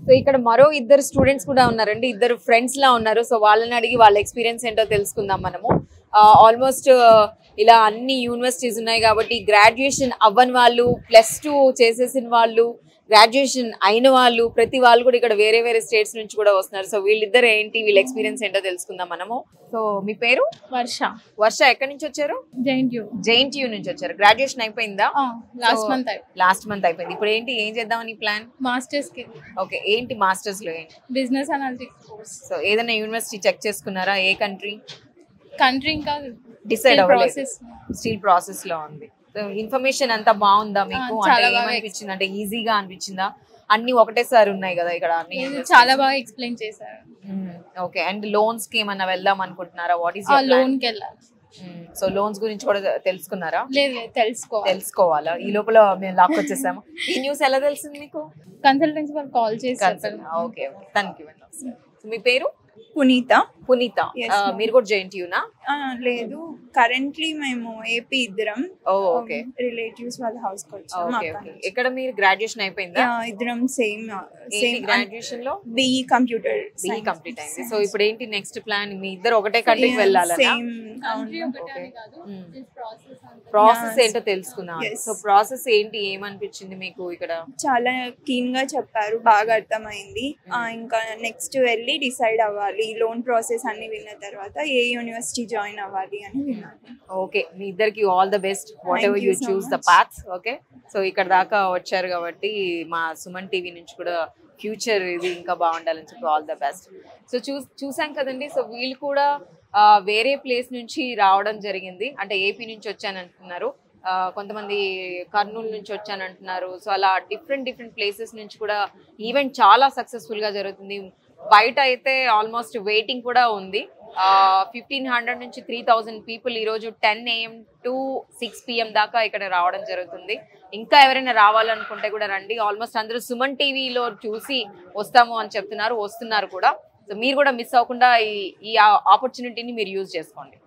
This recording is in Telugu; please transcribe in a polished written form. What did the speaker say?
సో ఇక్కడ మరో ఇద్దరు స్టూడెంట్స్ కూడా ఉన్నారండి, ఇద్దరు ఫ్రెండ్స్ లా ఉన్నారు. సో వాళ్ళని అడిగి వాళ్ళ ఎక్స్పీరియన్స్ ఏంటో తెలుసుకుందాం మనము. ఆల్మోస్ట్ ఇలా అన్ని యూనివర్సిటీస్ ఉన్నాయి కాబట్టి గ్రాడ్యుయేషన్ అవ్వని వాళ్ళు, +2 చేసేసిన వాళ్ళు, గ్రాడ్యుయేషన్ అయిన వాళ్ళు, ప్రతి వాళ్ళు కూడా ఇక్కడ వేరే వేరే స్టేట్స్ నుంచి కూడా వస్తున్నారు. సో వీళ్ళిద్దరు ఏంటి, వీళ్ళ ఎక్స్పీరియన్స్ ఏంటో తెలుసుకుందాం మనము. సో మీ పేరు? వర్ష. వర్ష ఎక్కడి నుంచి వచ్చారు? జేఎన్టీయూ నుంచి వచ్చారు. గ్రాడ్యుయేషన్ అయిపోయిందా? లాస్ట్ మంత్ అయిపోయింది. ఇప్పుడు ఏంటి, ఏం చేద్దామని ప్లాన్? మాస్టర్స్ కి. ఓకే, ఏంటి మాస్టర్స్ లో ఏంటి? Business analytics course. సో ఏదైనా యూనివర్సిటీ చెక్ చేసుకున్నారా? ఏ కంట్రీ ఇంకా డిసైడ్ అవ్వలేదు, స్టిల్ ప్రాసెస్ లో ఉంది. ఇన్ఫర్మేషన్ అంతా బాగుందా మీకు? అంటే ఏమనిపించింది, అంటే ఈజీగా అనిపించిందా? అన్ని ఒకటేసారి ఉన్నాయి కదా ఇక్కడ అన్ని? చాలా బాగా ఎక్స్ప్లెయిన్ చేశారు. ఓకే, అండ్ లోన్స్ కి ఏమన్నా వెళ్దాం అనుకుంటున్నారా? వాట్ ఈస్ లోన్ కి వెళ్ళాలి. సో లోన్స్ గురించి కూడా తెలుసుకున్నారా? లేదు, తెలుసుకోవాలా? ఈ లోపల మేము లాక్కొచ్చేసాము. ఈ న్యూస్ ఎలా తెలిసింది మీకు? కన్సల్టెన్సీ వాళ్ళు కాల్ చేశారు. Okay, thank you. మీ పేరు? పునీత. మీరు కూడా జేఎన్టీయూనా? లేదు, కరెంట్లీ మేము ఏపీ ఇద్దరం. ఓకే, రిలేటివ్స్ వాళ్ళ హౌస్ కి వచ్చాము. ఇక్కడ మీరు గ్రాడ్యుయేషన్ అయిపోయిందా? ఇద్దరం సేమ్ గ్రాడ్యుయేషన్ లో బిఈ కంప్యూటర్ కంప్లీట్ అయింది. సో ఇప్పుడు ఏంటి నెక్స్ట్ ప్లాన్? మీ ఇద్దరు ఒకటే కంట్రీకి వెళ్ళాలా? ప్రాసెస్ ఏంటో తెలుసుకున్నాం. సో ప్రాసెస్ ఏంటి, ఏమనిపించింది మీకు ఇక్కడ? చాలా కీన్ గా చెప్పారు, బాగా అర్థమైంది. ఇంకా నెక్స్ట్ వెళ్ళి డిసైడ్ అవ్వాలి, లోన్ ప్రాసెస్ అన్ని విన్న తర్వాత ఏ యూనివర్సిటీ జాయిన్ అవ్వాలి అని విన్నాను. ఓకే, మీ ఇద్దరికి all the best, what ever you choose the path. Okay, so ఇక్కడ దాకా వచ్చారు కాబట్టి మా సుమన్ టీవీ నుంచి కూడా ఫ్యూచర్ ఇది ఇంకా బాగుండాలని చెప్పి ఆల్ ద బెస్ట్. సో చూసాం కదండి. సో వీళ్ళు కూడా వేరే ప్లేస్ నుంచి రావడం జరిగింది. అంటే ఏపీ నుంచి వచ్చానంటున్నారు, కొంతమంది కర్నూలు నుంచి వచ్చానంటున్నారు. సో అలా డిఫరెంట్ ప్లేసెస్ నుంచి కూడా ఈవెంట్ చాలా సక్సెస్ఫుల్ గా జరుగుతుంది. బయట అయితే ఆల్మోస్ట్ వెయిటింగ్ కూడా ఉంది. 1500 నుంచి 3000 పీపుల్ ఈరోజు 10 AM to 6 PM దాకా ఇక్కడ రావడం జరుగుతుంది. ఇంకా ఎవరైనా రావాలనుకుంటే కూడా రండి. ఆల్మోస్ట్ అందరూ సుమన్ టీవీలో చూసి వస్తాము అని చెప్తున్నారు, వస్తున్నారు కూడా. సో మీరు కూడా మిస్ అవ్వకుండా ఈ ఆపర్చునిటీని మీరు యూజ్ చేసుకోండి.